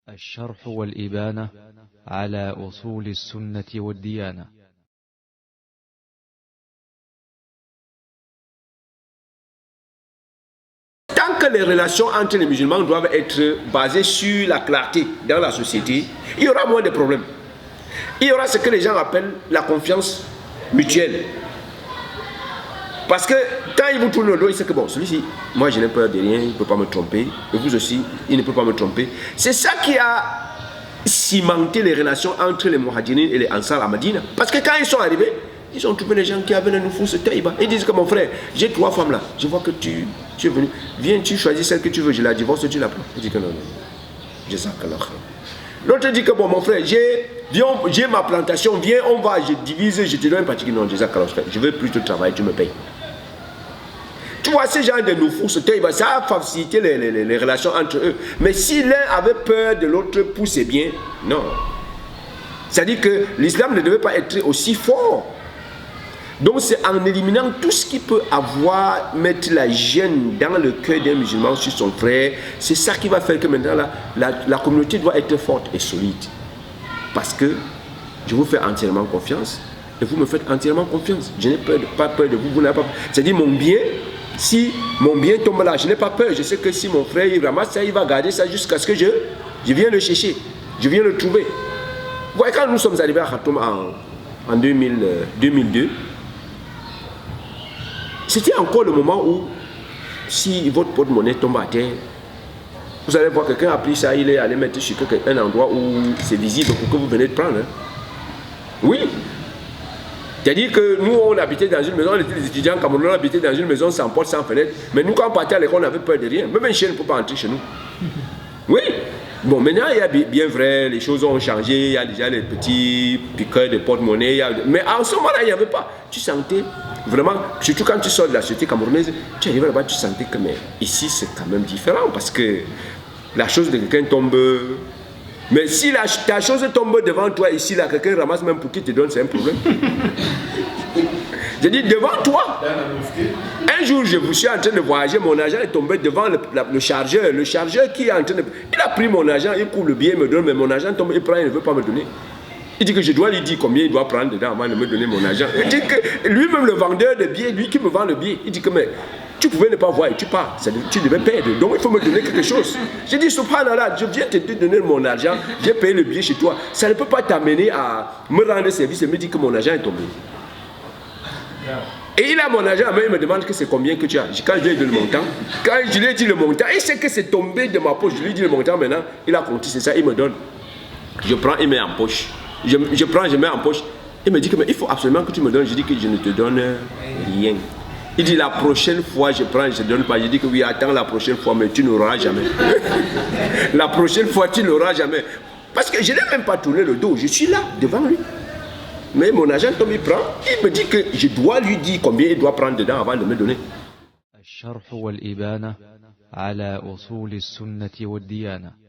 الشرح والإبانة على أصول السنة والديانة. Tant que les relations entre les musulmans doivent être basées sur la clarté dans la société, il y aura moins de problèmes. Il y aura ce que les gens appellent la confiance mutuelle. Parce que quand il vous tourne le dos, il sait que bon, celui-ci, moi je n'ai peur de rien, il ne peut pas me tromper, et vous aussi, il ne peut pas me tromper. C'est ça qui a cimenté les relations entre les Muhajirines et les Ansar à Medina. Parce que quand ils sont arrivés, ils ont trouvé les gens qui avaient le nufus taïba. Ils disent que mon frère, j'ai 3 femmes là, je vois que tu es venu, viens, tu choisis celle que tu veux, je la divorce, tu la prends. Il dit que non, non, Jazakallah. L'autre dit que bon, mon frère, j'ai ma plantation, viens, on va, je divise, je te donne une partie. Non, Jazakallah, je veux plus te travailler, tu me payes. Tu vois, ces gens de nufus, ça a facilité les relations entre eux. Mais si l'un avait peur de l'autre pour ses biens, non. C'est-à-dire que l'islam ne devait pas être aussi fort. Donc c'est en éliminant tout ce qui peut mettre la gêne dans le cœur d'un musulman sur son frère, c'est ça qui va faire que maintenant la communauté doit être forte et solide. Parce que je vous fais entièrement confiance et vous me faites entièrement confiance. Je n'ai pas peur de vous, vous n'avez pas peur. C'est-à-dire mon bien, si mon bien tombe là, je n'ai pas peur. Je sais que si mon frère il ramasse ça, il va garder ça jusqu'à ce que je viens le chercher, je viens le trouver. Vous voyez, quand nous sommes arrivés à Khartoum en 2002, c'était encore le moment où, si votre porte-monnaie tombe à terre, vous allez voir quelqu'un a pris ça, il est allé mettre sur un endroit où c'est visible pour que vous venez de prendre. Hein. Oui. C'est-à-dire que nous, on habitait dans une maison, les étudiants camerounais habitaient dans une maison sans porte, sans fenêtre. Mais nous, quand on partait à l'école, on n'avait peur de rien. Même un chien ne peut pas entrer chez nous. Oui. Bon, maintenant, il y a bien vrai, les choses ont changé. Il y a déjà les petits piqueurs de porte-monnaie. Mais en ce moment-là, il n'y avait pas. Tu sentais vraiment, surtout quand tu sors de la société camerounaise, tu arrives là-bas, tu sentais que mais ici, c'est quand même différent. Parce que la chose de quelqu'un tombe. Mais si ta chose tombe devant toi ici, là, quelqu'un ramasse même pour qui te donne, c'est un problème. Je dis devant toi. Un jour, je suis en train de voyager, mon agent est tombé devant le chargeur. Le chargeur qui est en train de... Il a pris mon agent, il couvre le billet, il me donne, mais mon agent tombe, il prend, il ne veut pas me donner. Il dit que je dois lui dire combien il doit prendre dedans avant de me donner mon argent. Il dit que lui-même, le vendeur de billets, lui qui me vend le billet, il dit que mais tu pouvais ne pas voir et tu pars, tu devais perdre, donc il faut me donner quelque chose. J'ai dit subhanallah, je viens te donner mon argent, j'ai payé le billet chez toi, ça ne peut pas t'amener à me rendre service et me dire que mon argent est tombé. Et il a mon argent, mais il me demande que c'est combien que tu as. Quand je lui ai dit le montant, quand je lui ai dit le montant, il sait que c'est tombé de ma poche, je lui ai dit le montant maintenant, il a compté, c'est ça, il me donne. Je prends, il met en poche. Je prends, je mets en poche. Il me dit que mais il faut absolument que tu me donnes. Je dis que je ne te donne rien. Il dit la prochaine fois je prends, je ne te donne pas. Je dis que oui, attends la prochaine fois, mais tu n'auras jamais. La prochaine fois, tu n'auras jamais. Parce que je n'ai même pas tourné le dos. Je suis là, devant lui. Mais mon agent, comme il prend, il me dit que je dois lui dire combien il doit prendre dedans avant de me donner. الشرح والإبانة على أصول السنة والديانة.